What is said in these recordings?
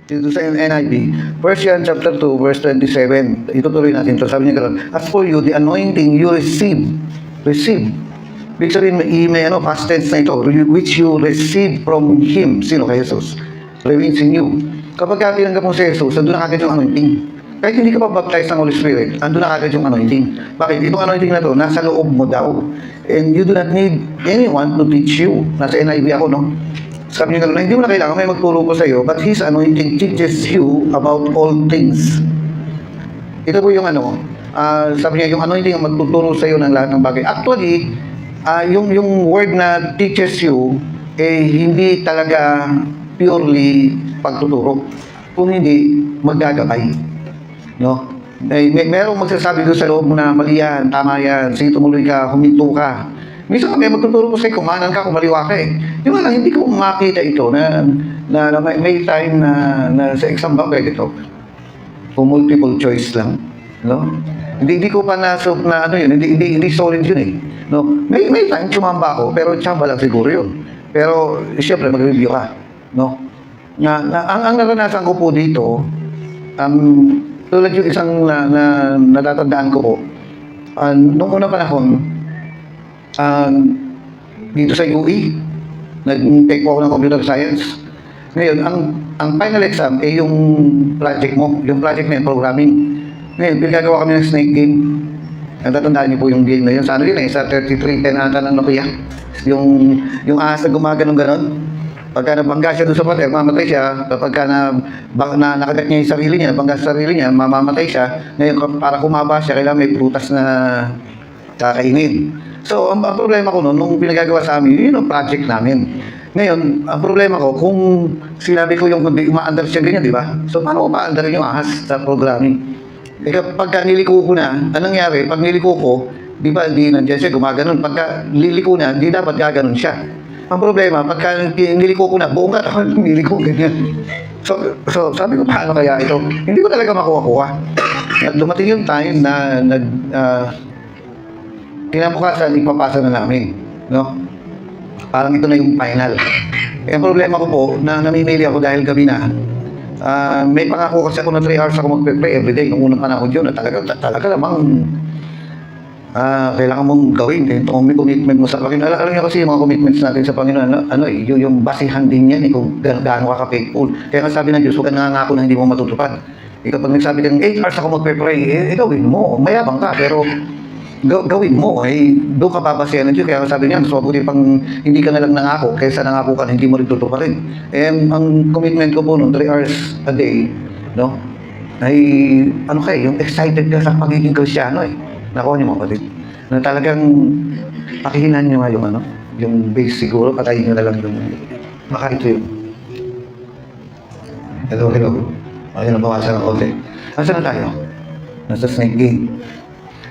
Dito sa NIV, 1 John chapter 2, verse 27. Itutuloy natin ito. Sabi niya gano'n, as for you, the anointing you receive. Ibig sabihin, may past tense na ito, which you receive from Him. Sino? Kay Jesus. Remains in you. Kapag tinanggap mo si Jesus, andun na kagad yung anointing. Kahit hindi ka pa baptized ng Holy Spirit, andun na kagad yung anointing. Bakit? Itong anointing na to, nasa loob mo daw. And you do not need anyone to teach you. Nasa NIV ako, no? Sabi niya gano'n, hindi mo na kailangan may magturo ko sa iyo, but His anointing teaches you about all things. Ito po yung sabi niya, yung anointing ang magtuturo sa iyo ng lahat ng bagay. Actually, yung word na teaches you, hindi talaga purely pagtuturo. Kung hindi, maggagabay. No? Merong magsasabi doon sa loob mo na mali yan, tama yan, sige tumuloy ka, huminto ka. Minsan kami magtuturo ko sa'yo, kumanan ka, kumaliwa ka eh. Di ba lang, hindi ko makita ito na may time na sa exam ba pwede ito? Kung multiple choice lang. No? Hindi ko pa hindi solid yun eh. No? May time sumamba ako, pero tsamba lang siguro yun. Pero siyempre mag-review ka. No? Ang naranasan ko po dito, tulad yung isang natatandaan ko po, nung unang panahon, dito sa UE, nag-take po ako ng computer science. Ngayon, ang final exam ay yung project mo. Yung project na yung programming. Ngayon, pinagagawa kami ng snake game. Natatandaan niyo po yung game na yun. Sa sa 3310 ata ng Nokia. Yung ahas na gumaganong ganon. Pagka nabangga siya doon sa pader, mamatay siya. Kapag nakagat niya yung sarili niya, nabangga sa sarili niya, mamamatay siya. Ngayon, para kumaba siya, kailangan may prutas na kakainin. So, ang problema ko noon, nung pinagagawa sa amin, yun ang project namin. Ngayon, ang problema ko, kung sinabi ko yung uma-under siya ganyan, di ba? So, paano ko ma-under yung ahas sa programming? Pagka niliko ko na, anong nangyari? Pag niliko ko, di ba, di nandiyan siya, gumaganon. Pagka niliko na, di dapat gaganon siya. Ang problema, pagka niliko ko na, buong katawan, niliko ganyan. So, sabi ko, paano kaya ito? Hindi ko talaga makuha-kuha. At dumating yung time na kinabukasan, ipapasa na namin. No? Parang ito na yung final. Ang problema ko po, namimili ako dahil gabi na. May pangako kasi ako na 3 hours ako magpe-pray everyday. Nung unang panahon yun, talaga namang kailangan mong gawin. Kung may commitment mo sa Panginoon. Alam niyo kasi yung mga commitments natin sa Panginoon, yung basihan din yan, kung gaano ka ka-faithful. Kaya nga sabi ng Diyos, huwag ka nangangako na hindi mo matutupad. Kapag nagsabi kang 8 hours ako magpe-pray, gawin mo. Mayabang ka, pero gawin mo, doon ka babasehan ng Diyos. Kaya sabi niya, mas mabuti pang hindi ka na lang nangako, kaysa nangako ka, hindi mo rin tutuparin. Ang commitment ko po noon, 3 hours a day, no? Yung excited ka sa pagiging Kristiyano Nakuha niyo mga kapatid, na talagang pakihinan niyo nga yung base siguro, patayin niyo na lang yung, baka ito yun. Hello. Ayun, nabawasan ng konti. Nasaan na tayo? Nasa snake game.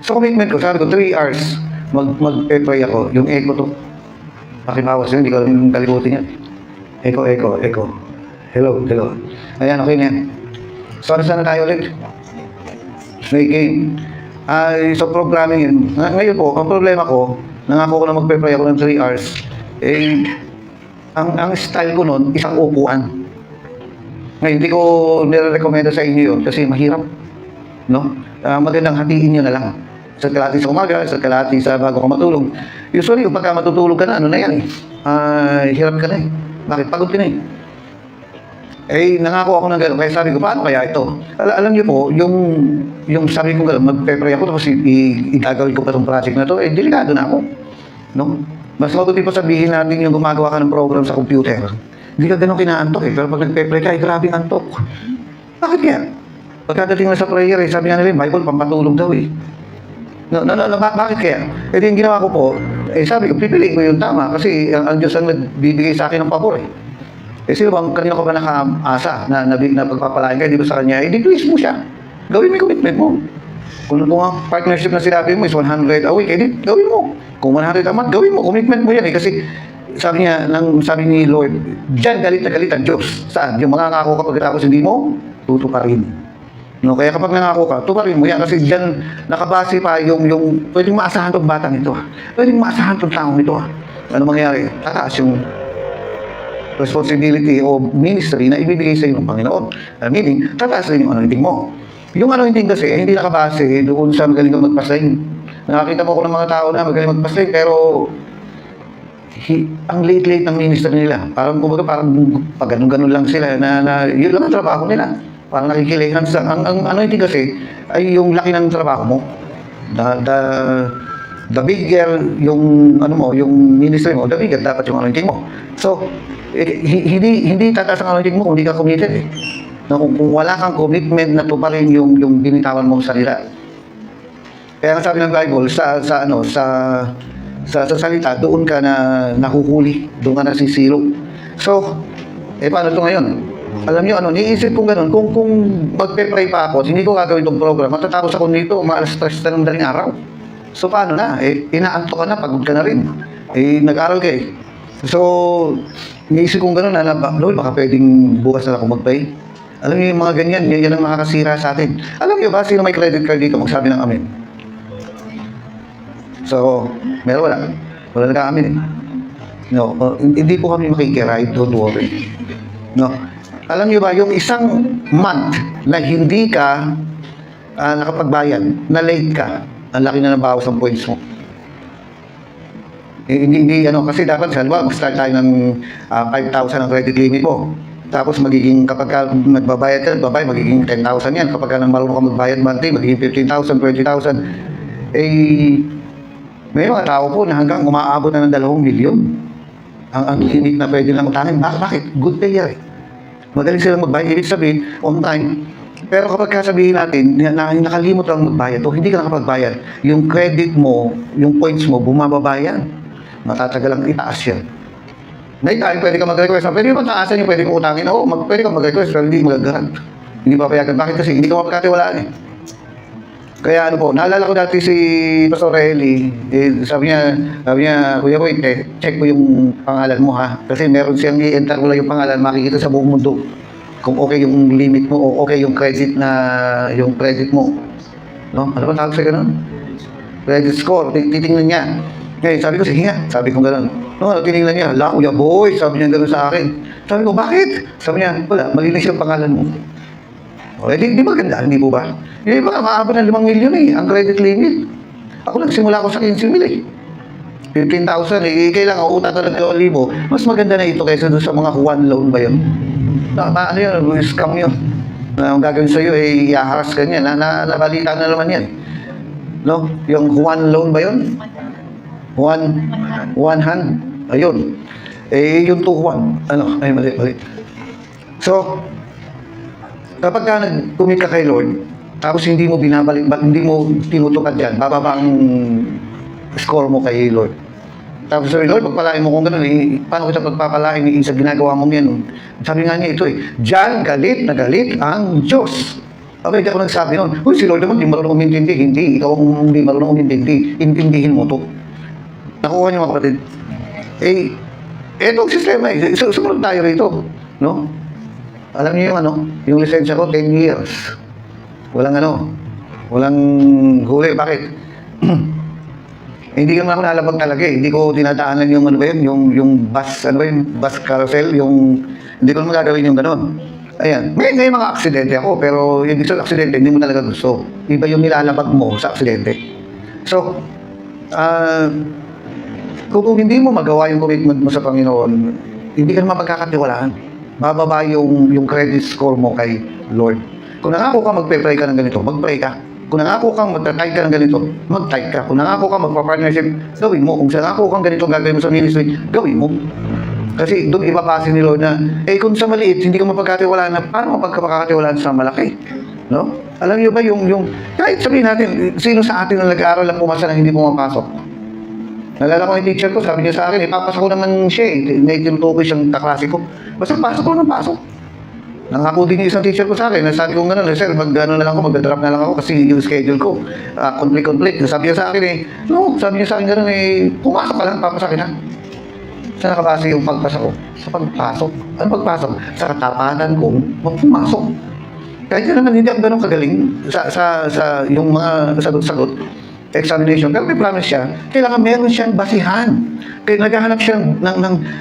So commitment ko, sabi ko, 3 hours, mag-pray ako. Yung echo to, pakibawas yun, hindi ko rin kalimutin yan. Echo. Hello. Ayan, okay na yan. So, saan na tayo ulit? Snake game. So programming yun. Ngayon po, ang problema ko, nangako ko na magpe-pray ako ng 3 hours, ang style ko nun, isang upuan. Ngayon, hindi ko nire-recommenda sa inyo yun kasi mahirap. No? Magandang hatiin nyo na lang. Sa kalahati sa umaga, sa kalahati sa bago ka matulog. Usually, pagka matutulog ka na, hirap ka na Bakit? Pagod ka na nangako ako ng gano'n. Kaya sabi ko, paano kaya ito? Alam niyo po, yung sabi ko gano'n, magpe-pray ako, tapos igagawin ko pa itong project na ito, delikado na ako. No? Mas mabuti pa sabihin natin yung gumagawa ka ng program sa computer. Hindi ka gano'n kinaantok Pero pag nagpe-pray ka, grabe antok. Bakit kaya? Pagkadating na sa prayer, sabi nga nila, Bible, pampatulog daw bakit kaya? Yung ginawa ko po, sabi ko, pipiliin ko yung tama kasi ang Diyos ang nagbibigay sa akin ng pabor sino bang kanina ko ba nakaasa na pagpapalain ka, di ba sa kanya, please mo siya. Gawin mo yung commitment mo. Kung ang partnership na sinabi mo is 100 a week, gawin mo. Kung 100 a month, gawin mo. Commitment mo yan kasi sabi ni Lord, diyan galit na galit ang Diyos. Saan? Yung mga ngako ka pagkatapos hindi mo, tutuparin. No, kaya kapag nangako ka, tuparin mo yan kasi diyan nakabase pa yung pwedeng maasahan tong batang ito. Pwedeng maasahan tong taong ito. Ano mangyayari? Tataas yung responsibility o ministry na ibibigay sa iyo ng Panginoon. Meaning, tataas rin yung anointing mo. Yung anointing kasi, hindi nakabase doon sa magaling kang magpasay. Nakakita mo ko ng mga tao na magaling magpasay, pero ang late-late ng ministry nila. Parang kumbaga, parang pag ganun-ganun lang sila na yun lang ang trabaho nila. Parang nakikilahan sa ang anointing kasi ay yung laki ng trabaho mo. The bigger yung ano mo, yung ministry mo, the bigger dapat yung anointing mo. So, hindi tataas ang anointing mo kung hindi ka committed eh. Na kung wala kang commitment na tuparin yung binitawan mong salita. Kaya ang sabi ng Bible sa salita, doon ka na nahuhuli, doon ka nasisiro. So, paano ito ngayon? Alam niyo niisip kong ganun, kung magpe-pray pa ako, hindi ko gagawin itong program, matatapos ako nito, maalas 3 na ng daling araw. So, paano na? Inaanto ka na, pagod ka na rin. Nag-aral ka eh. So, niisip kong ganun, Lord, baka pwedeng bukas na ako mag-pray. Alam niyo yung mga ganyan, yan ang makakasira sa atin. Alam niyo ba, sino may credit card dito magsabi ng amen? So, meron wala. Wala nag-aamin eh. No, hindi po kami makikiride, don't worry. No. Alam niyo ba, yung isang month na hindi ka nakapagbayad, na late ka, ang laki na nabawas ang points mo. Hindi kasi dapat, mag-start tayo ng 5,000 ang credit limit mo. Tapos magiging, kapag ka nagbabayad ka, magiging 10,000 yan. Kapag ka nang marunong ka magbayad monthly, magiging 15,000, 20,000. May mga tao po na hanggang umaabot na ng 2 milyon. Ang limit na pwede lang utangin. Bakit? Good payer eh. Magaling silang magbayad. Ibig sabihin, on time. Pero kapag sabihin natin, nakalimot lang magbayad o hindi ka nakapagbayad, yung credit mo, yung points mo, bumababa yan. Matatagal ang itaas yan. May time, pwede ka mag-request. Pwede mo taasan yung pwede kong utangin. Oo, pwede ka mag-request pero hindi magagarant. Hindi papayagan. Bakit kasi? Hindi ka mapagkatiwalaan eh. Kaya naalala ko dati si Pastor Eli, sabi niya, Kuya Boy, check mo yung pangalan mo ha. Kasi meron siyang i-enter mo lang yung pangalan, makikita sa buong mundo kung okay yung limit mo o okay yung credit mo. No? Ano ba tawag sa ganun? Credit score, titingnan niya. Ngayon, sabi ko, sige nga. Sabi ko gano'n. No, tinignan niya, Kuya Boy, sabi niya gano'n sa akin. Sabi ko, bakit? Sabi niya, wala, malinis yung pangalan mo. O, di maganda, hindi po ba? Yung iba, maabot ng 5 milyon eh, ang credit limit. Ako nagsimula ko sa 15 mil eh. 15,000 eh, kailangan uta talaga 2,000. Mas maganda na ito kaysa doon sa mga Juan loan ba yun? Ano yun, scam yun. Na ang gagawin sa'yo eh, iaharas ka niya. Nabalita na naman yan. No? Yung Juan loan ba yun? One hand. Ayun. Yung 2-1. Mali. So, kapag ka nag-commit ka kay Lord, tapos hindi mo binabalik, hindi mo tinutupad yan, bababa ang score mo kay Lord. Tapos sabi, Lord, pagpalain mo kung gano'n, paano kita pagpapalain sa ginagawa mo yan? Sabi nga niya ito diyan galit na galit ang Diyos. Hindi ako nagsabi noon, si Lord naman, hindi marunong umintindi. Hindi, ikaw ang hindi marunong umintindi. Intindihin mo to. Nakuha niyo mga kapatid. Etong sistema sumunod tayo rito. No? Alam niyo yung lisensya ko, 10 years. Walang huli. Bakit? Hindi naman ako nalabag talaga eh. Hindi ko dinadaanan yung bus carousel, hindi ko naman gagawin yung gano'n. Ayan. May mga aksidente ako, pero yung gusto aksidente, hindi mo talaga gusto. Iba yung nilalabag mo sa aksidente. So, kung hindi mo magawa yung commitment mo sa Panginoon, hindi ka naman magkakatiwalaan. Bababa yung credit score mo kay Lord. Kung nangako ka magpe-pray ka ng ganito, mag-pray ka. Kung nangako kang mag-tithe ka ng ganito, mag-tithe ka. Kung nangako ka magpa-partnership, gawin mo. Kung nangako kang ganito gagawin mo sa ministry, gawin mo. Kasi doon ipapasa ni Lord na, kung sa maliit, hindi ka mapagkatiwalaan na, paano mapagkakatiwalaan sa malaki? No? Alam niyo ba kahit sabihin natin, sino sa atin na nag-aaral lang pumasa na hindi pumapasok? Nalala ko yung teacher ko, sabi niya sa akin, ipapasa ko naman siya tinutukoy siyang kaklase ko. Basta pasok ko ng pasok. Nangako din yung isang teacher ko sa akin, nasabi ko gano'n, sir, mag-drop na lang ako kasi yung schedule ko, complete. Sabi niya sa akin sabi niya sa akin gano'n pumasok ka lang, papasa ka na. Saan nakabase yung pagpasa ko? Sa pagpasok. Ano pagpasok? Sa katapatan kong pumasok. Kahit naman hindi ako gano'n kagaling sa yung mga sagot-sagot. examination, pero may promise siya, kailangan meron siyang basihan. Kaya naghahanap siya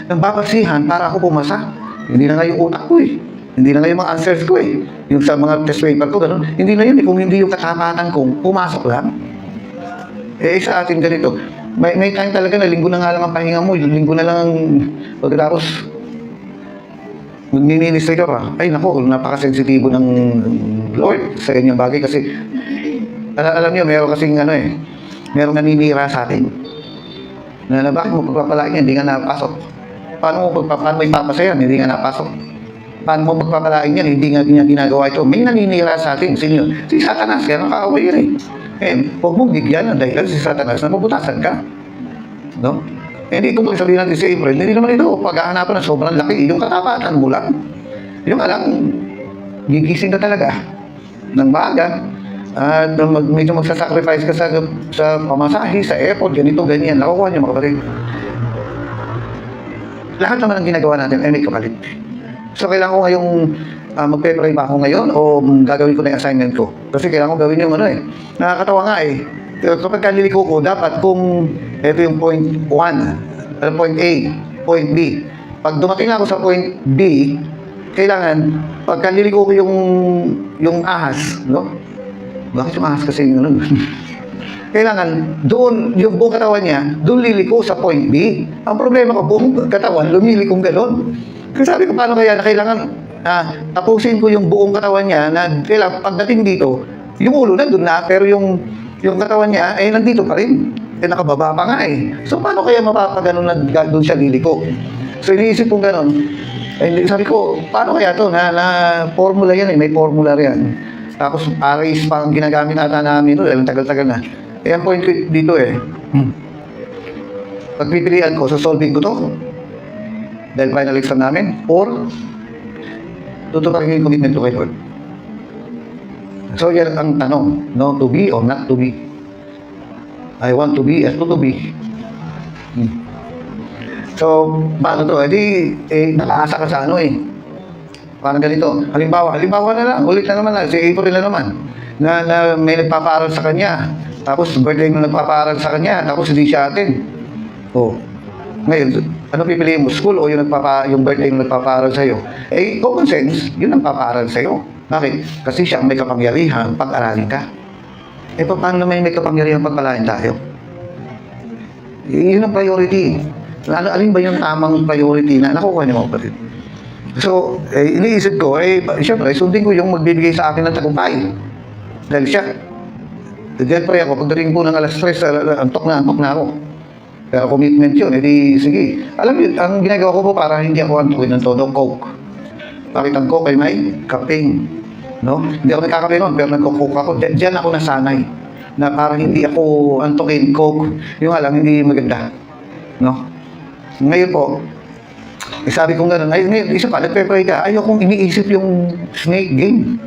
ng babasihan para ako pumasa. Hindi na nga yung utak ko eh. Hindi na nga yung mga answers ko eh. Yung sa mga test paper ko, gano'n. Hindi na yun eh. Kung hindi yung katapatan kong pumasok lang. Sa atin ganito. May time talaga na linggo na nga lang ang pahinga mo. Linggo na lang ang pagkatapos magmi-ministry ka pa. Ay nako, napakasensitibo ng Lord sa ganyang bagay kasi alam niyo, meron kasing merong naninira sa atin. Na bakit mo pagpapalain yan, hindi nga napasok. Paano mo ipapasa yan, hindi nga napasok. Paano mo pagpapalain yan, hindi nga ginagawa ito. May naninira sa atin, sino? Si Satanas, kaya nakakaway yan huwag mong bigyan dahil si Satanas na mabutasan ka. No? Hindi ko sabihin natin si April, hindi naman ito paghahanapan ng sobrang laki. Yung katapatan mo lang. Yung alang, gigising ka talaga ng maaga. At medyo magsasacrifice ka sa pamasahe, sa airport, ganito, ganyan. Nakukuha niyo mga kapatid. Lahat naman ang ginagawa natin ay may kapalit. So, kailangan ko ngayong magpe-pray ba ako ngayon o gagawin ko na yung assignment ko? Kasi kailangan ko gawin yung nakakatawa nga eh. Kapag kaliliko ko, dapat kung ito yung point 1, point A, point B. Pag dumating na ako sa point B, kailangan, pag kaliliko ko yung ahas, no? Bakit yung ahas kasi yung kailangan, doon, yung buong katawan niya, doon liliko sa point B. Ang problema ko, buong katawan, lumilikong gano'n. Kasi sabi ko, paano kaya na kailangan tapusin ko yung buong katawan niya na kailangan pagdating dito, yung ulo nandun na, pero yung katawan niya, nandito pa rin. Nakababa pa nga eh. So, paano kaya mapapagano'n na doon siya liliko? So, iniisip kong gano'n. Sabi ko, paano kaya to na formula yan may formula yan. Tapos, arrays pa ang ginagamit ata namin doon, tagal-tagal na. Ang point ko dito pagpipilian ko, solving ko to dahil final exam namin, or tutuparin yung commitment ko kay Lord. So, yan ang tanong, no? To be or not to be. I want to be as to be. So, paano to? Nakaasa ka sa parang ganito. Halimbawa na lang, ulit na naman si April na naman, na may nagpapaaral sa kanya, tapos birthday mo nagpapaaral sa kanya, tapos hindi siya atin. Ngayon, ano pipiliin mo? School o yung birthday mo nagpapaaral sa'yo? Common sense, yun ang papaaral sa'yo. Bakit? Kasi siya may kapangyarihan, pag-aralin ka. Paano naman may kapangyarihan pagpalain tayo? Yun ang priority. Alin ba yung tamang priority na nakukuha niyo mga kapatid? So, iniisip ko, siyempre, sundin ko yung magbibigay sa akin ng tagumpay. Dahil siya. Dahil pray ako, pagdating po ng alas 3, antok na ako. Pero commitment yun, sige. Alam niyo, ang ginagawa ko po para hindi ako antukin ng todo, Coke. Bakit ang Coke ay may kaping? No? Hindi ako nagkakape noon, pero nagko-Coke ako. Diyan ako nasanay. Na para hindi ako antukin, Coke. Yung alam, hindi maganda. No? Ngayon po, sabi kong gano'n, isa pa, nagpe-pray ka, ayaw kong iniisip yung snake game.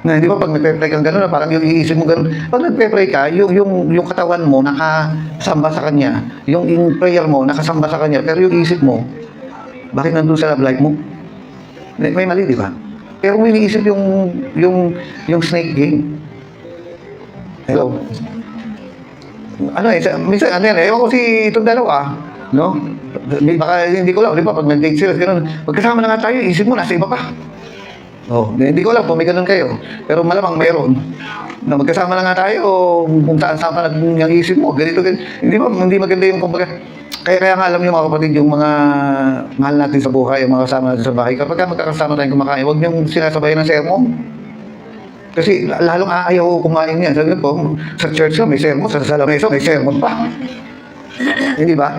Na, di ba, pag nagpe-pray kang gano'n, parang yung iisip mo gano'n. Pag nagpe-pray ka, yung katawan mo nakasamba sa kanya, yung prayer mo nakasamba sa kanya, pero yung isip mo, bakit nandun sa love life mo? May mali, di ba? Pero kung iniisip yung snake game. Hello? Minsan, ewan ko si itong dalawa, no? Baka hindi ko lang, di ba, pag nag-date sila, gano'n, pagkasama na nga tayo, isip mo, nasa iba pa. Hindi ko alam kung may ganun kayo. Pero malamang meron. Na magkasama na nga tayo, kung saan pa yung isip mo, ganito. Hindi maganda yung kumbaga. Kaya nga alam niyo mga kapatid, yung mga mahal natin sa buhay, yung mga kasama natin sa bahay, kapag magkakasama tayong kumakain, huwag niyong sinasabayan ng sermon. Kasi lalong ayaw kumain yan. Sabi ko, sa church ka may sermon, sa lamesa may sermon pa. Hindi ba?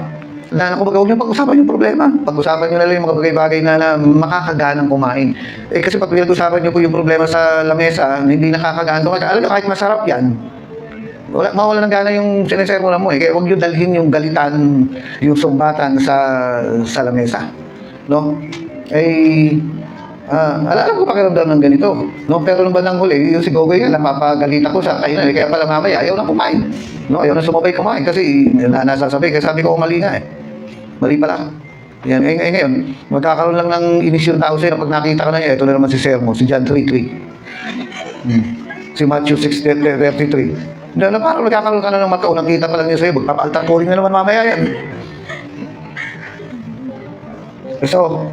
Kumbaga, huwag niyo pag-usapan yung problema. Pag-usapan niyo na lang yung mga bagay-bagay na makakaganang kumain. Kasi pag pinag-usapan niyo po yung problema sa lamesa, hindi nakakagaan kumain. Alam niyo, kahit masarap yan, mawala ng gana yung sinisermonan mo Kaya huwag niyo dalhin yung galitan, yung sumbatan sa lamesa. No? Alam ko pakiramdam ng ganito. No? Pero nung bandang huli, yung si Gogoy yan, napapagalita ko sa kainan. Kaya pala mamaya, ayaw na kumain. No? Ayaw na sumabay kumain kasi nasasabi. Kasi sabi ko, mali nga Mali pala. Yan. Ngayon, magkakaroon lang ng inisyon tao sa'yo pag nakita ka na niya. Ito na naman si Sermo, si John 3:3. Si Matthew 6:33. Na parang nagkakaroon ka na ng mata o nakita pa lang niya sa'yo, magpapaaltar calling na naman mamaya yan. So,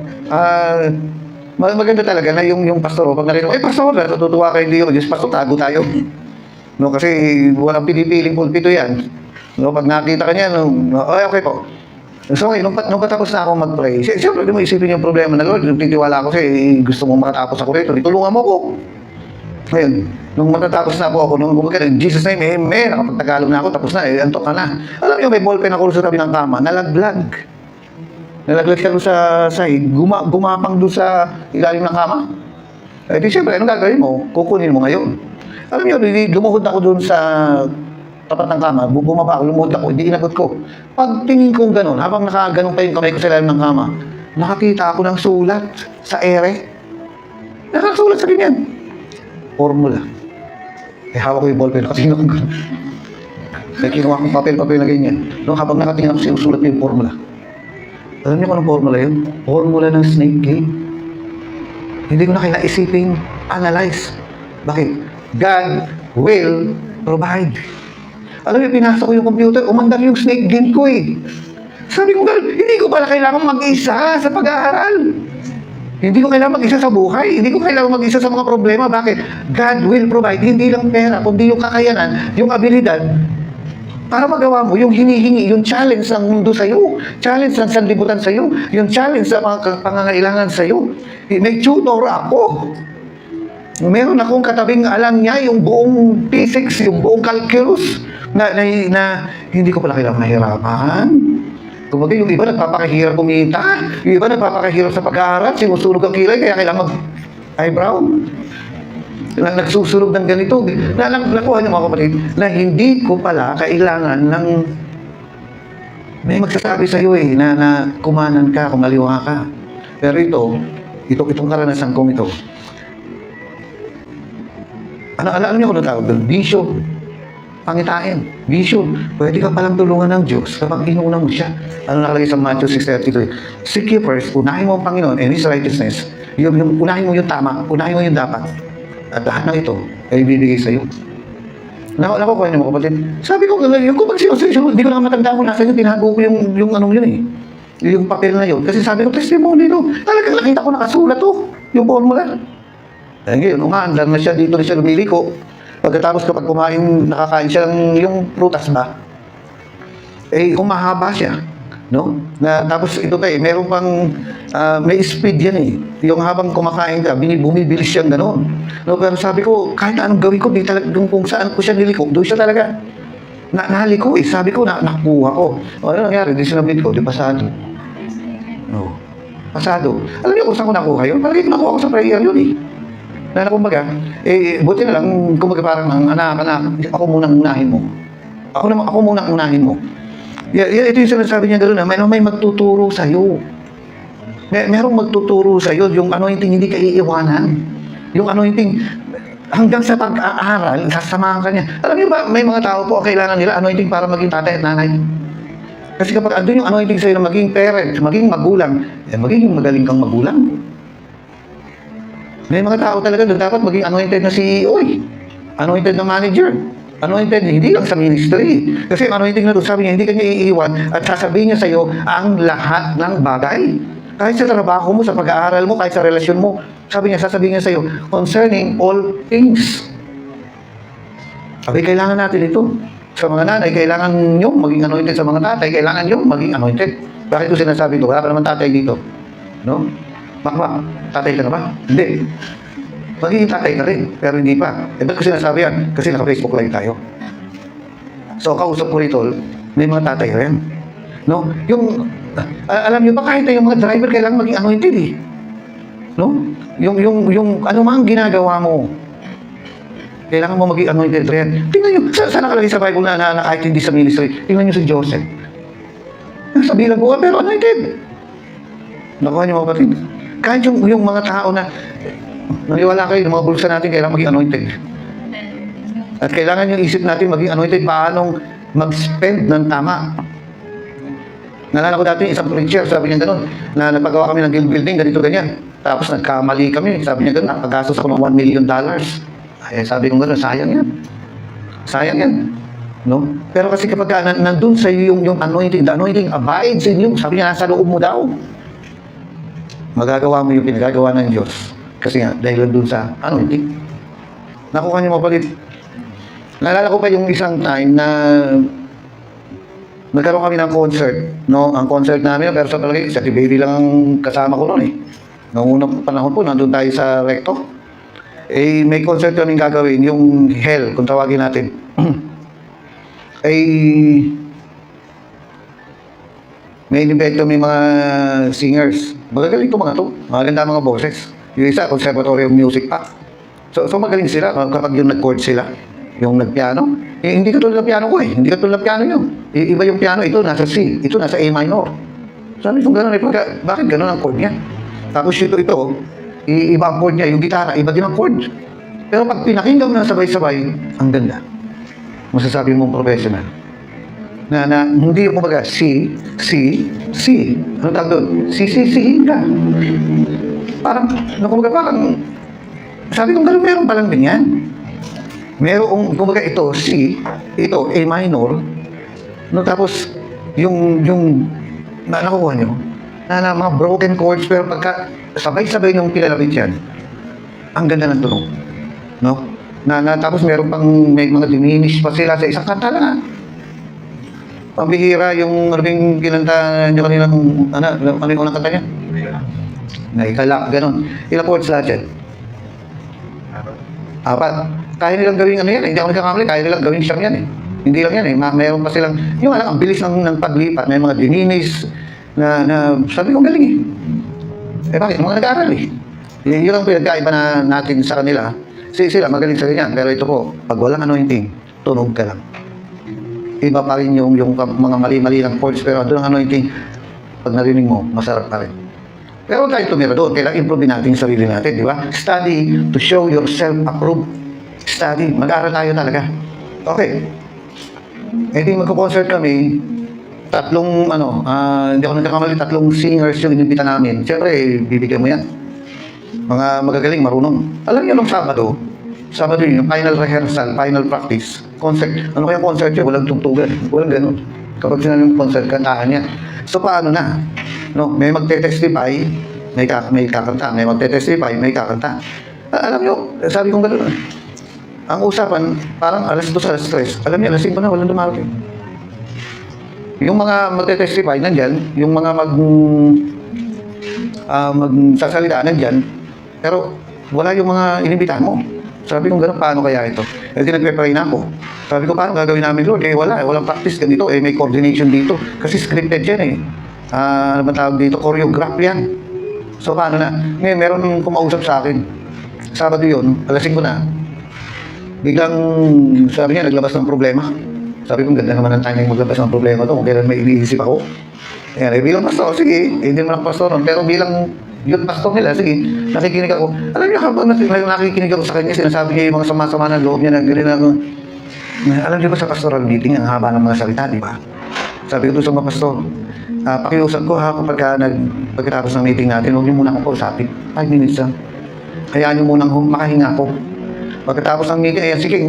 maganda talaga na yung pastor, pag nakita mo, pastor, natutuwa kayo, hindi yun, Diyos, pastor, tago tayo. No, kasi walang pinipiling pulpito yan. No, pag nakita ka niya, okay po. So, nung patapos na ako mag-pray, siyempre, di mo isipin yung problema na, Lord, titiwala ako kasi gusto mo makatapos ako rito, tulungan mo ko. Ngayon, nung matatapos na po ako, nung in Jesus name, amen, nakapagtagalog na ako, tapos na, antok ka na. Alam niyo, may ballpen ako sa tabi ng kama, nalaglag. Nalaglag siya doon sa sahig, gumapang doon sa ilalim ng kama. Eh di siyempre, anong gagawin mo? Kukunin mo ngayon. Alam niyo, lumuhod ako doon sa tapat ng kama, bumaba ako, lumuhod ako, hindi inagot ko. Pag tingin kong gano'n, habang nakaganon pa yung kamay ko sa ilalim ng kama, nakakita ako ng sulat sa ere. Nakakasulat sa ganyan. Formula. Eh, hawak ko yung ballpen, nakatingin ako gano'n. Kaya kinuha kong papel na ganyan. No, habang nakatingin ako, sinusulat ko yung formula. Alam niyo kung anong formula yun? Formula ng snake game. Hindi ko na kailangan isipin, analyze. Bakit? God will provide. Alam niyo, pinasa ko yung computer, umandar yung snake game ko eh. Sabi ko, God, hindi ko pala kailangan mag-isa sa pag-aaral. Hindi ko kailangan mag-isa sa buhay. Hindi ko kailangan mag-isa sa mga problema. Bakit? God will provide. Hindi lang pera, kundi yung kakayanan, yung abilidad, para magawa mo yung hinihingi, yung challenge ng mundo sa'yo, challenge ng sanlibutan sa'yo, yung challenge sa mga pangangailangan sa'yo. May tutor ako. Meron akong katabing alam niya yung buong physics, yung buong calculus, na hindi ko pala kailangan mahirapan. Kumbaga yung iba nagpapakahirap kumita, yung iba nagpapakahirap sa pag-aaral, sinusunog ang kilay, kaya kailangan mag-eyebrow. Nagsusunog ng ganito. Nakuha niyo mga kapatid, na hindi ko pala kailangan ng may magsasabi sa iyo na kumanan ka, kumaliwa ka. Pero itong karanasan kong ito, alam niyo kung ano tawag doon? Vision. Pangitain. Vision. Pwede ka palang tulungan ng Diyos kapag inuna mo siya. Ano nakalagay sa Matthew 6:33? Seek ye first, unahin mo ang Panginoon and His righteousness. Unahin mo yung tama, unahin mo yung dapat. At lahat ng ito ay ibibigay sa iyo. Nakukuha niyo mga kapatid. Sabi ko, yung kapag hindi ko na matandaan kung nasa yun, tinago ko yung anong yun eh. Yung papel na yun. Kasi sabi ko, testimony no. Talagang nakita ko nakasulat yung formula. Dahil ngayon, umaandar na siya, dito na siya lumiliko. Pagkatapos kapag kumain, nakakain siya ng yung prutas ba, eh humahaba siya. No? Tapos ito pa meron pang may speed yan eh. Yung habang kumakain ka, bumibilis siyang gano'n. No? Pero sabi ko, kahit anong gawin ko, di talaga, kung saan ko siya niliko, doon siya talaga. Naliko eh. Sabi ko, nakuha ko. O ano nangyari? Di sinabit ko, di pasado. No. Pasado. Alam niyo kung saan ko nakuha yun? Palagi ko nakuha ko sa prayer yun eh. Na kumbaga, buti na lang, kumbaga parang anak, ako munang unahin mo. Ako munang unahin mo. Ito yung sinasabi niya gano'n na may magtuturo sa'yo. Merong magtuturo sa'yo, yung anointing hindi ka iiwanan. Yung anointing, hanggang sa pag-aaral, sasamahan ka niya. Alam niyo ba, may mga tao po kailangan nila anointing para maging tatay at nanay. Kasi kapag andun yung anointing sa'yo na maging parent, maging magulang, magiging magaling kang magulang. May mga tao talaga doon dapat maging anointed na CEO anointed na manager. Anointed, hindi lang sa ministry. Kasi ang anointing na doon, sabi niya, hindi kanya iiwan at sasabihin niya sa iyo ang lahat ng bagay. Kahit sa trabaho mo, sa pag-aaral mo, kahit sa relasyon mo, sabi niya, sasabihin niya sa iyo, concerning all things. Sabi, kailangan natin ito. Sa mga nanay, kailangan nyo maging anointed. Sa mga tatay, kailangan nyo maging anointed. Bakit ko sinasabi ito? Wala pa naman tatay dito. No? Bakba, tatay ka na ba? Hindi. Magiging tatay ka rin, pero hindi pa. Ba't ko sinasabi yan? Kasi naka-Facebook live tayo. So, kausap ko rito, may mga tatay rin. No? Alam nyo ba, kahit na yung mga driver, kailangan maging anointed eh. No? Yung ano mang ginagawa mo, kailangan mo maging anointed rin. Tingnan nyo, saan nakalagay sa Bible na kahit hindi sa ministry? Tingnan nyo si Joseph. Sabi lang po, pero anointed. Nakuha nyo mga kapatid. Kahit yung mga tao na naniwala kayo, ng mga bulsa natin kailangan maging anointed. At kailangan yung isip natin maging anointed paanong mag-spend ng tama. Nalala ko dati isang preacher, sabi niya gano'n, na nagpagawa kami ng guild building, ganito ganyan. Tapos nagkamali kami, sabi niya gano'n, nakagastos ako ng $1 million. Sabi ko gano'n, sayang yan. Sayang yan. No? Pero kasi kapag nandun sa iyo yung anointing, the anointing abides in you, sabi niya, nasa loob mo daw. Magagawa mo yung pinagagawa ng Diyos. Kasi nga, dahil dun sa anointing. Nakuha niyo mapalit. Naalala ko pa yung isang time na nagkaroon kami ng concert. No? Ang concert namin, pero sa talaga, si Baby lang ang kasama ko noon eh. Noong unang panahon po, nandun tayo sa Recto. Eh, may concert kami gagawin, yung Hell, kung tawagin natin. Ay may invento may mga singers. Magagaling to mga to. Maganda mga boses. Yung isa, Conservatory of Music pa. So magaling sila kapag yung nag-chord sila. Yung nag-piano. Eh, hindi katulad ng piano ko eh. Hindi katulad ng piano nyo. Iba yung piano. Ito nasa C. Ito nasa A minor. Sabi kung gano'n eh. Bakit gano'n ang chord niya? Tapos ito, iba ang chord niya. Yung gitara, iba din ang chord. Pero pag pinakinggan mo na sabay-sabay, ang ganda. Masasabi mong professional. Na hindi yung kumbaga, C. Ano tawag doon? C ka. Parang, sabi kong gano'n, meron palang ganyan. Meron, kumbaga ito, C, ito, A minor. No, tapos, nakukuha nyo, na mga broken chords, pero pagka sabay-sabay yung pilalapit yan, ang ganda ng tunog. No? Tapos meron pang may mga diminish pa sila sa isang kanta lang. Pambihira yung kinanta niyo kanina ano yung unang kanta niya? Naikalak, ganun. Ilang chords lahat yan? 4. Kaya nilang gawin yan, hindi ako nagkakamali, kaya nilang gawin siyang yan eh. Hindi lang yan eh, meron pa silang, yung ang bilis ng paglipat, may mga diminish, na sabi kong galing eh. Bakit? Mga nag-aaral eh. Yun ang pinagkaiba natin sa kanila. Sila magaling sa ganyan, pero ito po, pag walang anointing, tunog ka lang. Iba pa rin yung mga mali-mali lang chords, pero doon ang anointing, pag narinig mo, masarap pa rin. Pero tayo tumira doon, kailangan improve natin yung sarili natin, di ba? Study to show yourself approved. Study, mag-aaral tayo talaga. Okay. E di magko-concert kami, hindi ako nagkakamali, 3 singers yung inimbita namin. Siyempre, bibigyan mo yan. Mga magagaling, marunong. Alam niyo nung Sabado yun, yung final rehearsal, final practice, concert. Ano kaya concert yun? Walang tugtugan. Walang ganun. Kapag sinabi yung concert, kantaan yan. So, paano na? No, may magte-testify, may kakanta. May magte-testify, may kakanta. Alam niyo, sabi kong gano'n. Ang usapan, parang alas 2, alas 3. Alam niyo, alas 5 na, walang dumarating. Yung mga magte-testify, nandyan. Yung mga magsasalita, nandyan. Pero, wala yung mga inibitahan mo. Sabi ko, gano'n, paano kaya ito? Kasi nagpe-pray na ako. Sabi ko, paano gagawin namin, Lord? Walang practice ganito. May coordination dito. Kasi scripted yan eh. Ano ba tawag dito? Choreograph yan. So, paano na? Ngayon, meron kumausap sa akin. Sabado yun, alas 5 na. Biglang, sabi niya, naglabas ng problema. Sabi ko, ganda naman ang timing maglabas ng problema to. Kung kailan may iniisip ako. Ayan, bilang pastor, sige. Hindi naman ako pastor nun. Pero bilang youth pastor nila, sige, nakikinig ako. Alam niyo, habang nakikinig ako sa kanya, sinasabi niya yung mga sama-sama ng loob niya na gano'n ako. Alam niyo ba sa pastoral meeting, ang haba ng mga salita, di ba? Sabi ko doon sa mga pastor, pakiusap ko ha, pagkatapos ng meeting natin, huwag niyo muna akong kausapin. 5 minutes lang. Hayaan niyo munang makahinga ako. Pagkatapos ng meeting, ayan, sige.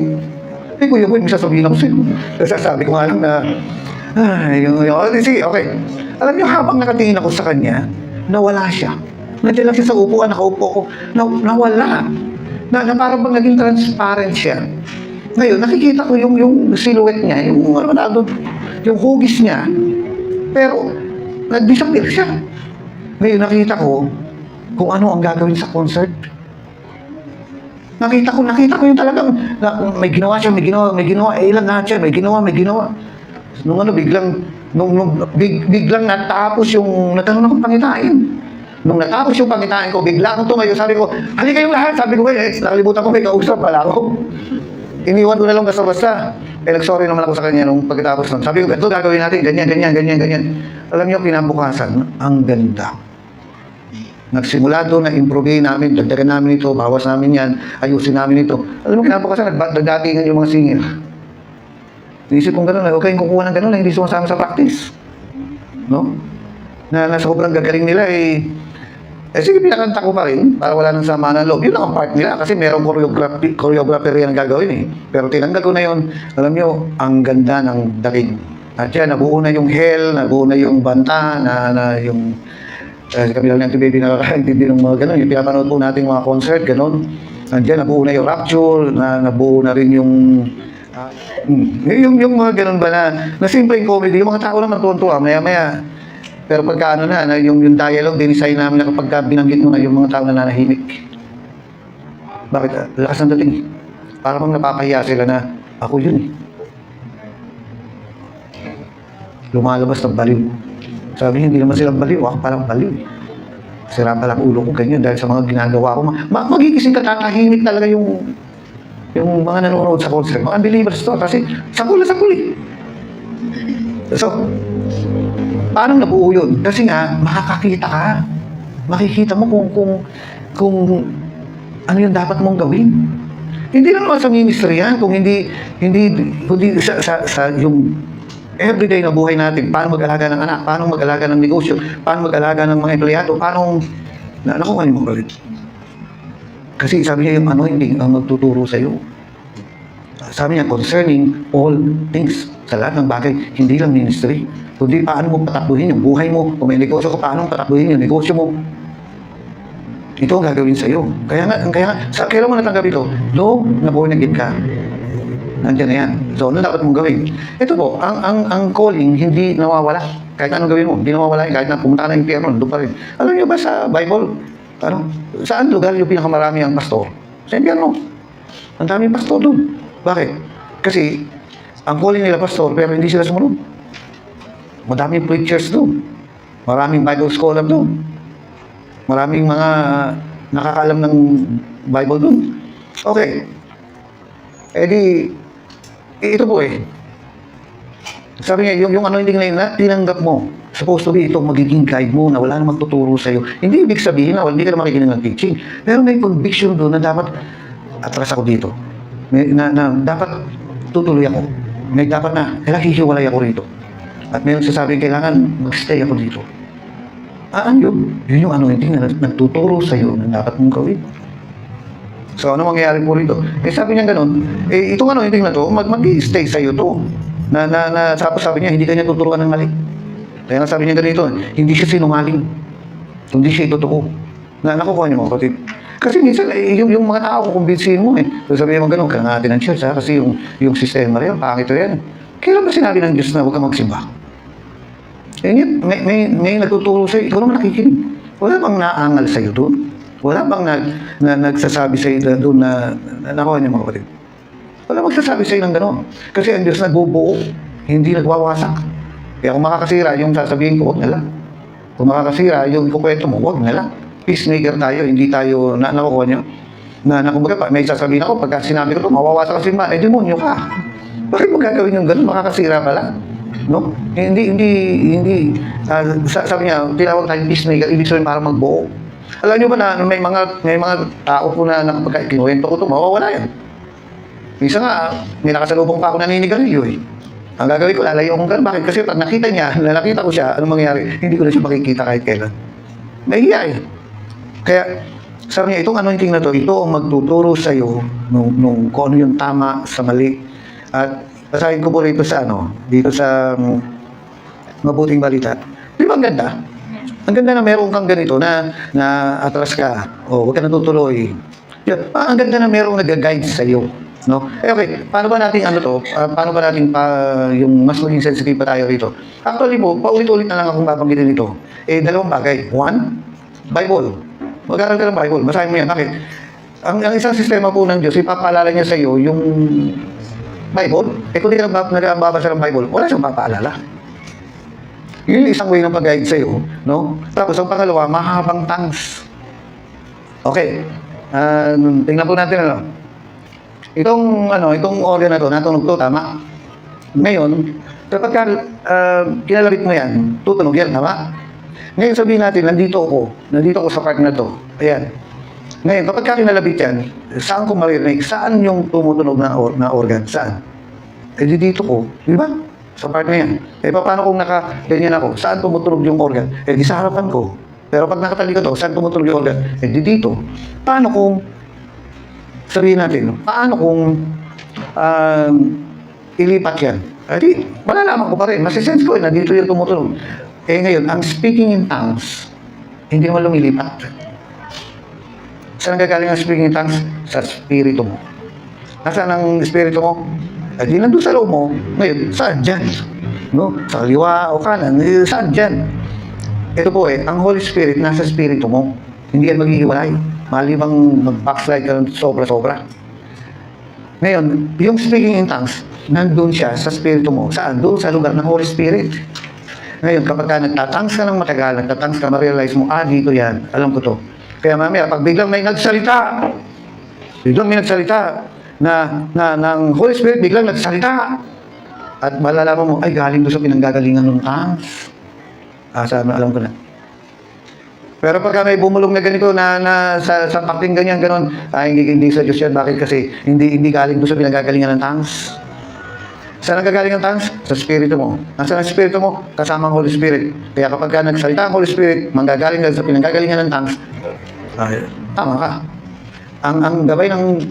Kuya Boy, may sasabihin ako sa'yo. Sabi ko nga lang na, sige, okay. Alam niyo, habang nakatingin ako sa kanya, nawala siya. Nandiyan lang siya sa upuan, nakaupo ko. Nawala. Na parang bang naging transparent siya. Ngayon, nakikita ko yung silhouette niya, yung hugis niya. Pero, nag-disappear siya. Ngayon, nakita ko kung ano ang gagawin sa concert. Nakita ko yung talagang, may ginawa siya, may ginawa, ilan lahat siya, may ginawa. Biglang natapos yung, nagkaroon akong pangitain. Nung natapos yung pangitain ko, bigla akong tumayo, sabi ko, halika kayong lahat, sabi ko, nakalimutan ko, may kausap pala ako. Iniwan ko na lang basta-basta. Nag-sorry naman ako sa kanya nung pagkatapos nun. Sabi ko, ito gagawin natin, ganyan. Alam niyo, kinabukasan, ang ganda. Nagsimula doon na improve namin, dagdagan namin ito, bawas namin yan, ayusin namin ito. Alam mo, kinabukasan, nagdatingan yung mga singer. Inisip kong gano'n, huwag kayong kukuha ng gano'n na hindi sumasama sa practice. No? Na sobrang gagaling nila Eh sige, pinakanta ko pa rin para wala nang sama ng loob. Yun lang ang part nila kasi merong choreographer yan ang gagawin eh. Pero tinanggal ko na yun. Alam nyo, ang ganda ng dating. At yan, nabuo na yung hell, nabuo na yung banta, na yung kami lang ng baby nakakaintindi ng mga gano'n. Yung pinapanood po natin mga concert, gano'n. Andiyan, nabuo na yung rapture, nabuo na rin yung yung mga gano'n ba na simpleng comedy. Yung mga tao naman tuwan-tuwa, maya-maya. Pero pagka ano na, yung dialogue, dinesign namin na kapag binanggit mo na yung mga tao na nanahimik. Bakit? Lakas ng dating. Para bang napapahiya sila na, ako yun eh. Lumalabas ng baliw. Sabi, hindi naman silang baliw, ako palang baliw eh. Sira palang ulo ko ganyan dahil sa mga ginagawa ko. Magigising ka, tatahimik talaga yung mga nanonood sa concert. Mga unbelievers to, kasi sakul na sakul eh. So, paano nabuo yun? Kasi nga, makakakita ka. Makikita mo kung ano yung dapat mong gawin. Hindi lang naman sa ministry yan, kung hindi sa yung everyday na buhay natin, paano mag-alaga ng anak, paano mag-alaga ng negosyo, paano mag-alaga ng mga empleyado, paano, nakuha mo ulit. Kasi sabi niya yung anointing ang magtuturo sa iyo. Sabi niya, concerning all things, sa lahat ng bagay, hindi lang ministry, kundi paano mo patakbuhin yung buhay mo, kung may negosyo ka, paano mo patakbuhin yung negosyo mo. Ito ang gagawin sa iyo. Kaya nga, kailan mo natanggap ito? Noong nabuhay ng ka. Nandiyan na yan. So, ano dapat mong gawin? Ito po, ang calling hindi nawawala. Kahit anong gawin mo, hindi nawawala. Kahit na pumunta ka ng impyerno, doon pa rin. Alam niyo ba sa Bible, saan lugar yung pinakamarami ang pastor? Sa impyerno. Ang daming pastor doon. Bakit? Kasi, ang calling nila pastor, pero hindi sila sumunod. Madaming preachers doon. Maraming Bible scholar doon. Maraming mga nakakaalam ng Bible doon. Okay. Eh di, ito po eh. Sabi niya, yung anointing na yun na tinanggap mo, supposed to be itong magiging guide mo na wala na magtuturo sa'yo. Hindi ibig sabihin na hindi ka na makikinig ng teaching. Pero may conviction doon na dapat atras ako dito. Na dapat tutuloy ako. May dapat na, kailangan hihiwalay ako rito. At may sasabi, kailangan mag-stay ako dito. Ano yun? Yun yung anointing na nagtuturo sa'yo na dapat mong gawin. So, ano mangyayari po rito? Eh, sabi niya ganun, eh, itong anointing na to, mag-stay sa'yo to. Tapos sabi niya, hindi kanya tuturuan ng mali. Kaya nga sabi niya ganito, hindi siya sinungaling. Hindi siya totoo. Nakukuha niyo mga kapatid. Kasi minsan, yung mga tao, kukumbinsihin mo eh. So, sabi niya mga ganun, kaya nga natin ang church ha, kasi yung sistema rin, pangit yan. Kailan ba sinabi ng Diyos na huwag kang magsimba? Eh, may nagtuturo sa'yo, ikaw naman nakikinig. Wala bang naangal sa'yo doon? Wala bang nagsasabi sa'yo doon na nakuha niyo mga kapatid? Wala magsasabi sa'yo ng gano'n. Kasi ang Diyos nagbubuo, hindi nagwawasak. Kaya kung makakasira, yung sasabihin ko, huwag na lang. Kung makakasira, yung ikukwento mo, huwag na lang. Peacemaker tayo, hindi tayo, nakukuha niyo? Kumbaga, may sasabihin ako, pagka sinabi ko ito, mawawasak kasi man, eh demonyo ka. Bakit mo gagawin yung gano'n? Makakasira ka lang. No? Hindi. Sabi niya, tinawag tayong peacemaker, ibig sabihin para magbuo. Alam niyo ba na may mga tao po na kapag kinuwento ko ito, mawawala yan. Minsan nga, may nakasalubong pa ako naninigarilyo eh. Ang gagawin ko, lalayo akong gano'n. Bakit? Kasi pag nakita ko siya, anong mangyayari? Hindi ko na siya makikita kahit kailan. Nahiya eh. Kaya, sabi niya, itong anointing na to, ito ang magtuturo sa'yo nung kung ano yung tama sa mali. At basahin ko po rito sa dito sa mabuting balita. Di ba ang ganda? Ang ganda na meron kang ganito na atras ka. O, huwag ka natutuloy. Ang ganda na merong nag-guide sa iyo. No? Eh, okay, paano ba natin paano ba natin yung mas maging sensitive pa tayo rito? Actually po, paulit-ulit na lang akong babanggitin ito. Eh, dalawang bagay. One, Bible. Mag-aaral ka ng Bible. Basahin mo yan. Bakit? Ang isang sistema po ng Diyos, ipapaalala niya sa iyo yung Bible. Eh, kung di ka nagbabasa ng Bible, wala siyang papaalala. Yun yung isang way ng pag-guide sa iyo, no? Tapos ang pangalawa, mahabang tongues. Okay. Tingnan po natin Itong organ na to, natunog to, tama? Ngayon, kapag kinalabit mo yan, tutunog yan, tama? Ngayon sabihin natin, nandito ako sa part na to. Ayan. Ngayon, kapag kinalabit yan, saan ko maririnig? Saan yung tumutunog na organ? Saan? Eh, dito ko. Di ba? Sa part na yan. Eh, paano kung naka-ganyan ako? Saan tumutunog yung organ? Eh, di sa harapan ko. Pero pag nakatalikod ako, saan tumutulog yung organ? Eh, di dito. Paano kung, sabihin natin, paano kung ilipat yan? Eh, di, malalaman ko pa rin. Masisense ko na dito yung tumutulog. Eh, ngayon, ang speaking in tongues, hindi mo lumilipat. Saan nagagaling ang speaking in tongues? Sa spirito mo. Nasaan ang spirito mo? Eh, di nandun sa loob mo. Ngayon, saan dyan? No? Sa kaliwa o kanan, eh, saan dyan? Ito po ang Holy Spirit nasa spirito mo. Hindi yan maghihiwalay. Malibang mag-backslide ka ng sobra-sobra. Ngayon, yung speaking in tongues, nandun siya sa spirito mo. Saan? Doon sa lugar ng Holy Spirit. Ngayon, kapag ka nagtatangs ka ng matagal, nagtatangs ka, ma-realize mo, dito yan. Alam ko to. Kaya mamaya, pag biglang may nagsalita, ng Holy Spirit, biglang nagsalita. At malalaman mo, ay galing doon sa pinanggagalingan ng tongues. Sabi, alam ko na. Pero pagka may bumulong na ganito na sa pakting ganyan, ganon, hindi sa Diyos yan. Bakit? Kasi hindi galing doon sa pinanggagalingan ng tongues. Saan nagagaling ang tongues? Sa spirito mo. Nasaan ang spirito mo? Kasama ang Holy Spirit. Kaya kapag ka nagsalita ang Holy Spirit, manggagaling sa pinanggagalingan ng tongues, tama ka. Ang gabay ng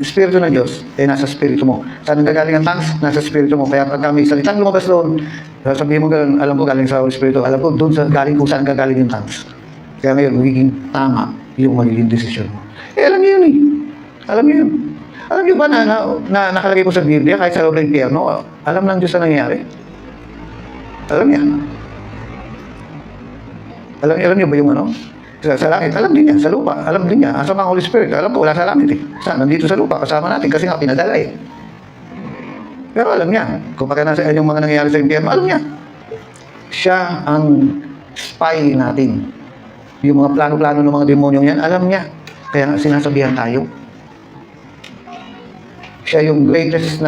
Espiritu ng Diyos ay nasa Espiritu mo. Saan nagagaling ang tongues? Nasa Espiritu mo. Kaya pag may salitang lumabas doon, sabihin mo gano'n, alam ko galing sa Holy Spirit. Alam ko doon sa galing kung saan gagaling yung tongues. Kaya ngayon, magiging tama yung magiging desisyon mo. Alam niyo yun eh. Alam niyo yun. Alam niyo ba na nakalagay po sa Biblia, kahit sa loob ng impyerno, alam ng Diyos na nangyayari? Alam niya. Alam niyo ba yung ano? Sa langit, alam din niya. Sa lupa, alam din niya. Asa mga Holy Spirit, alam ko, wala sa langit eh. Saan? Nandito sa lupa, kasama natin kasi nga pinadala eh. Pero alam niya. Kung pagka nasa yung mga nangyayari sa impyerno, alam niya. Siya ang spy natin. Yung mga plano-plano ng mga demonyong yan, alam niya. Kaya nga sinasabihan tayo. Siya yung greatest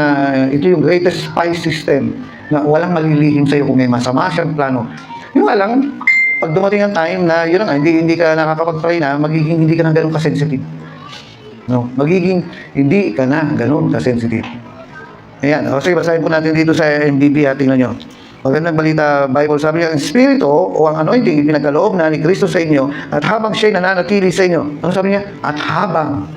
ito yung greatest spy system na walang malilihim sa'yo kung may masama siyang plano. Yung alam, pag dumating ang time na yun nga, hindi ka nakakapag-pray na, magiging hindi ka na ganun ka-sensitive. No? Magiging hindi ka na ganun ka-sensitive. Ayan. O sige, basahin po natin dito sa MBB. Tingnan nyo. Magandang balita, Bible. Sabi niya, ang Espiritu o ang anointing, ipinagkaloob na ni Kristo sa inyo at habang siya'y nananatili sa inyo. Ano sabi niya? At habang.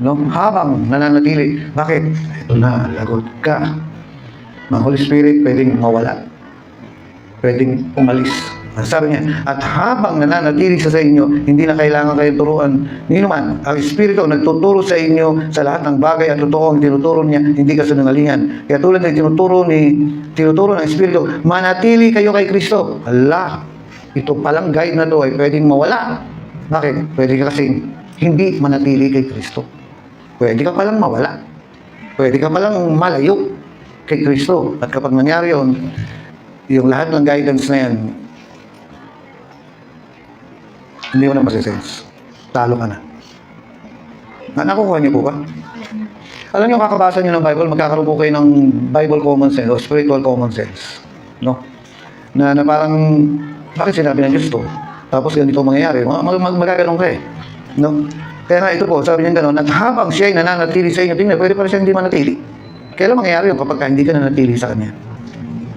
No? Habang nananatili. Bakit? Ito na, lagot ka. Ang Holy Spirit pwedeng mawala. Pwedeng umalis. Sabi niya, at habang nananatili sa inyo, hindi na kailangan kayong turuan ni naman. Ang Espiritu nagtuturo sa inyo sa lahat ng bagay at totoo ang tinuturo niya, hindi kasinungalingan. Kaya tulad ng tinuturo ng Espiritu, manatili kayo kay Kristo. Ala, ito palang guide na to ay pwedeng mawala. Bakit? Pwede ka kasing hindi manatili kay Kristo. Pwede ka palang mawala. Pwede ka palang malayo kay Kristo. At kapag nangyari yun, yung lahat ng guidance na yan, hindi mo na masisense. Talo ka na. Nakukuha niyo po ba? Alam niyo, kakabasa niyo ng Bible, magkakaroon po kayo ng Bible common sense o spiritual common sense. No? Na parang, bakit sinabi ng Diyos to? Tapos ganito mangyayari. Magaganon ka eh. No? Kaya nga ito po, sabi niya gano'n, at habang siya ay nananatili sa inyo, tingnan, pwede pala siya hindi manatili. Kailan mangyayari yun kapag hindi ka nanatili sa Kanya?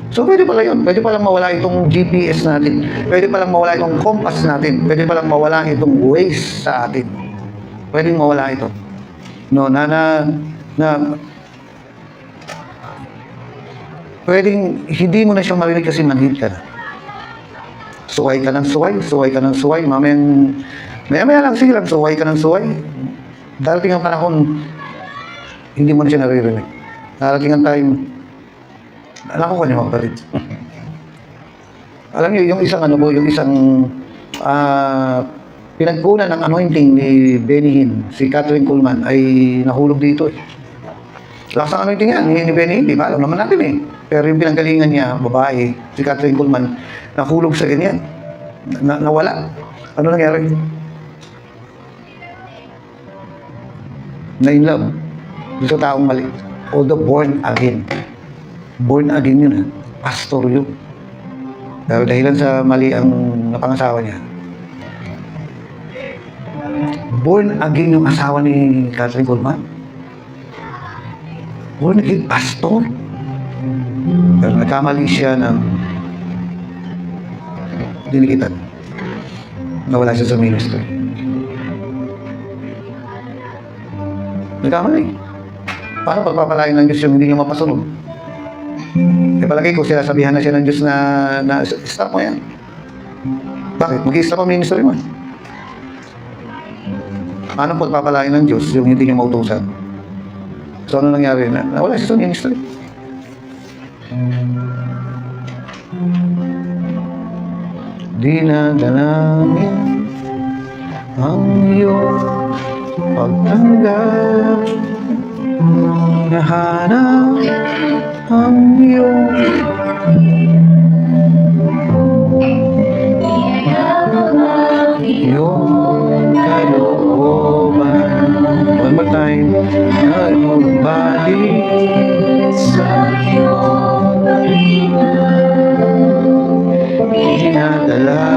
So, pwede pala yun. Pwede palang mawala itong GPS natin. Pwede palang mawala itong compass natin. Pwede palang mawala itong Waze sa atin. Pwede mawala ito. No, pwedeng hindi mo na siyang marinig kasi manhid ka na. Suway ka ng suway. Maya lang, sige lang, suway ka ng suway. Darating ang panahon, hindi mo na siya naririnig. Darating ang time, alam ko niyo mga kapatid. Alam niyo, yung isang pinagkunan ng anointing ni Benny Hinn, si Catherine Kuhlman, ay nahulog dito eh. Lakas ng anointing yan, ni Benny Hinn, di ba? Alam naman natin eh. Pero yung pinanggalingan niya, babae, si Catherine Kuhlman, nahulog sa ganyan. Nawala. Ano nangyari? Na in love. Sa taong mali. Although born again. Born again yun, pastor yun. Pero dahilan sa mali ang napangasawa niya. Born again yung asawa ni Catherine Kuhlman. Born again, pastor. Pero nagkamali siya ng dinikitan. Nawala siya sa ministry. Nagkamali. Paano pagpapalain ng Diyos yung hindi niyo mapasunod? Palagay ko, sinasabihan na siya ng Diyos na stop mo yan. Bakit? Mag-i-stop ang ministry mo. Paano pagpapalain ng Diyos yung hindi niyo mautusan? So, ano nangyari? Nawala siya sa ministry. Dinadalangin ang iyong pagtanggap, nahanap ang iyong kalooban. One more time. Nagbalik sa iyong kalinga, dinadalangin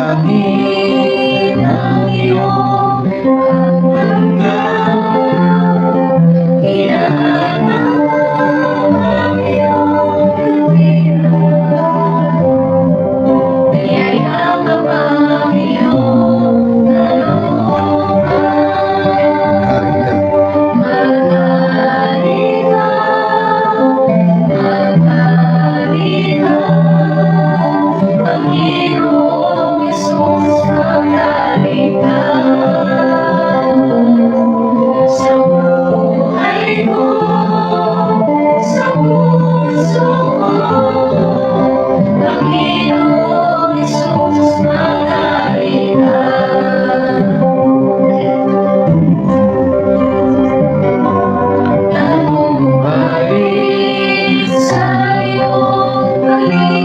ang iyong pagtanggap, hinahanap ang iyong kalinga, niyayakap ang iyong kalooban. Panginoong Hesus, magaling ka sa buhay ko, sa puso ko. Panginoong Hesus, magaling ka. Nagbalik sa iyong kalinga,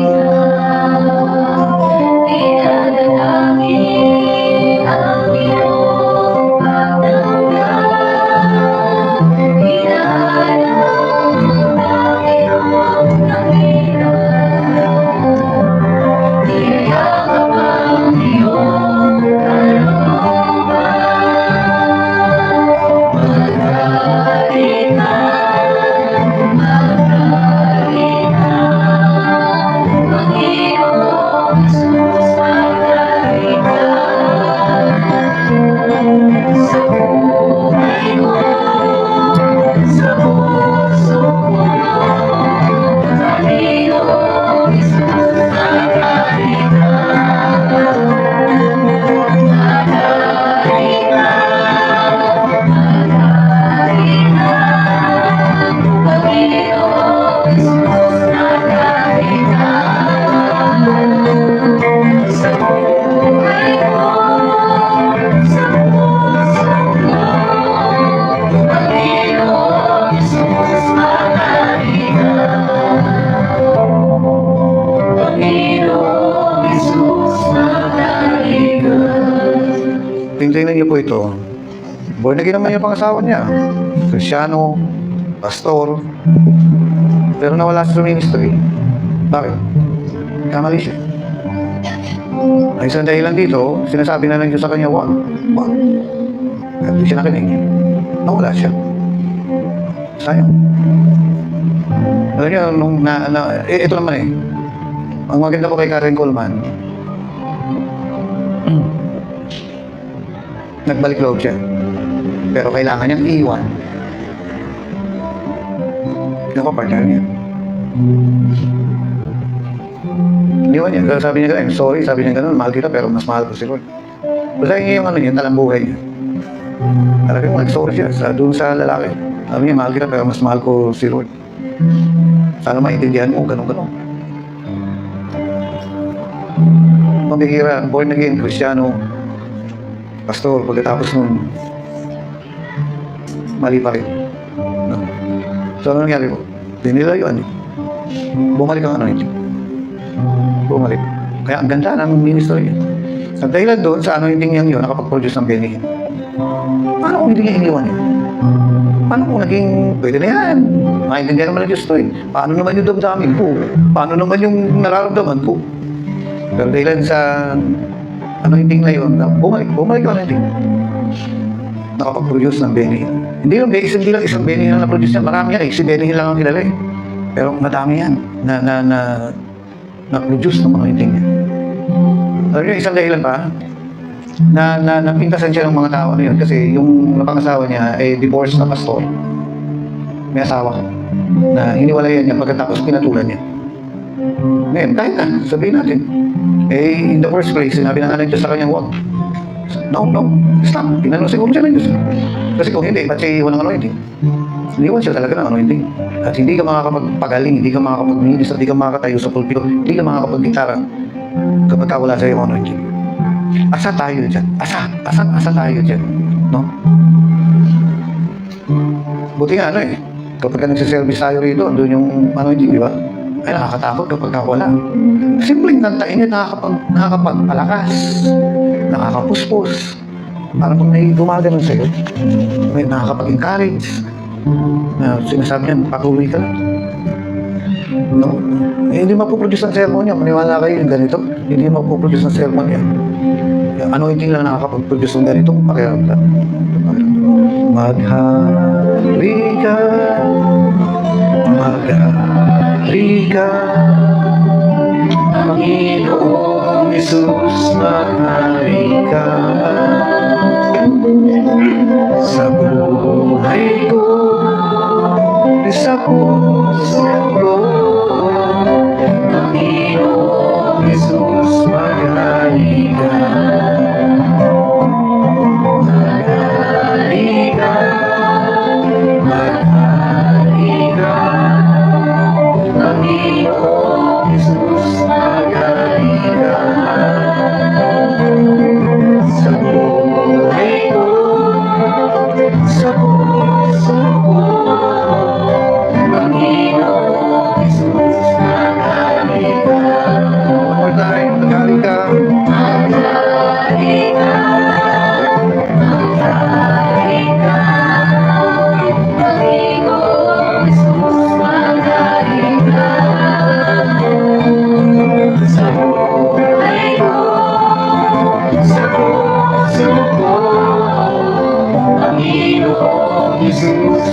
tingnan niyo po ito. Born again naman yung pangasawa niya. Kristyano, pastor. Pero nawala siya sa ministry. Bakit? Kamali siya. Ay isang dahilan dito, sinasabi na ng Diyos sa kanya, wag. At hindi siya nakinig. Nawala siya. Sayang. Alam niyo, ito naman eh. Ang maganda po kay Karen Coleman, nagbalik loob siya. Pero kailangan niyang iwan. Ito ko, partner niya. Iniwan niya. Pero sabi niya, I'm sorry. Sabi niya gano'n, mahal kita pero mas mahal ko si Lord. Basta niya yung ano niya, talang buhay niya. Talagang nag-sorry siya doon sa lalaki. Sabi niya, mahal kita pero mas mahal ko si Lord. Sana maintindihan mo, gano'n. Pambihira, born again, Kristyano, pastor, pagkatapos nun, mali pa rin. No? So, ano nangyari po? Dinilayuan eh. Bumalik ang ano niya. Bumalik. Kaya ang ganda ng ministry niya. At dahilan doon, sa ano hindi niya yun, nakapag-produce ng benihin. Paano kung hindi niya iniwan yun? Paano kung naging, pwede na yan. Maintindihan naman ng Diyos to eh. Paano naman yung damdamin po? Paano naman yung nararamdaman po? Pero dahilan sa ano hindi na yun, bumalik yung ano hindi. Nakapag-produce ng benihin. Hindi lang, hindi lang isang benihin na na-produce niya. Marami yan eh. Si benihin lang ang kilala eh. Pero madami yan na produce ng mga hindi niya. Alam niyo, isang dahilan pa, napintasan siya ng mga tao na yun kasi yung napangasawa niya ay divorced na pastor. May asawa na hiniwalayan niya pagkatapos pinatulan niya. Ngayon, kahit na, sabihin natin, in the first place, sinabi na ng Diyos sa kanyang wag. No, stop. Tinanong siguro siya ng Diyos. Kasi kung hindi, ba't siya walang anointing? Iniwan siya talaga ng anointing. At hindi ka makakapagpagaling, hindi ka makakapag-minister, hindi ka makakatayo sa pulpito, hindi ka makakapag-gitara kapag wala sa iyo anointing. Asa tayo dyan? Asa tayo dyan? No? Buti nga kapag ka nagsiservice tayo rito, doon yung anointing, di ba? Ay nakakatakot kapag wala. Simpleng kantain niya, nakakapagpalakas, nakakapuspos. Parang kung may gumagano'n sa'yo, may nakakapag-encourage, na sinasabi niya, patuloy ka lang. No? Hindi mapuproduce ang sermon niya. Maniwala kayo yung ganito. Hindi mapuproduce ang sermon niya. Anointing lang nakakapag-produce ng ganitong pakiramdam. Maghari ka, Panginoong Jesus, maghari ka. Sa buhay ko, sa puso ko, Panginoong Jesus, maghari ka. Maghari ka, maghari ka, Panginoong Jesus, maghari ka. Sa buhay ko, sa puso ko, Panginoong Jesus, maghari ka. One more time, maghari ka. Maghari ka. Maghari ka. Panginoong Jesus, maghari ka. Sa buhay ko, sa puso ko, Panginoong Jesus,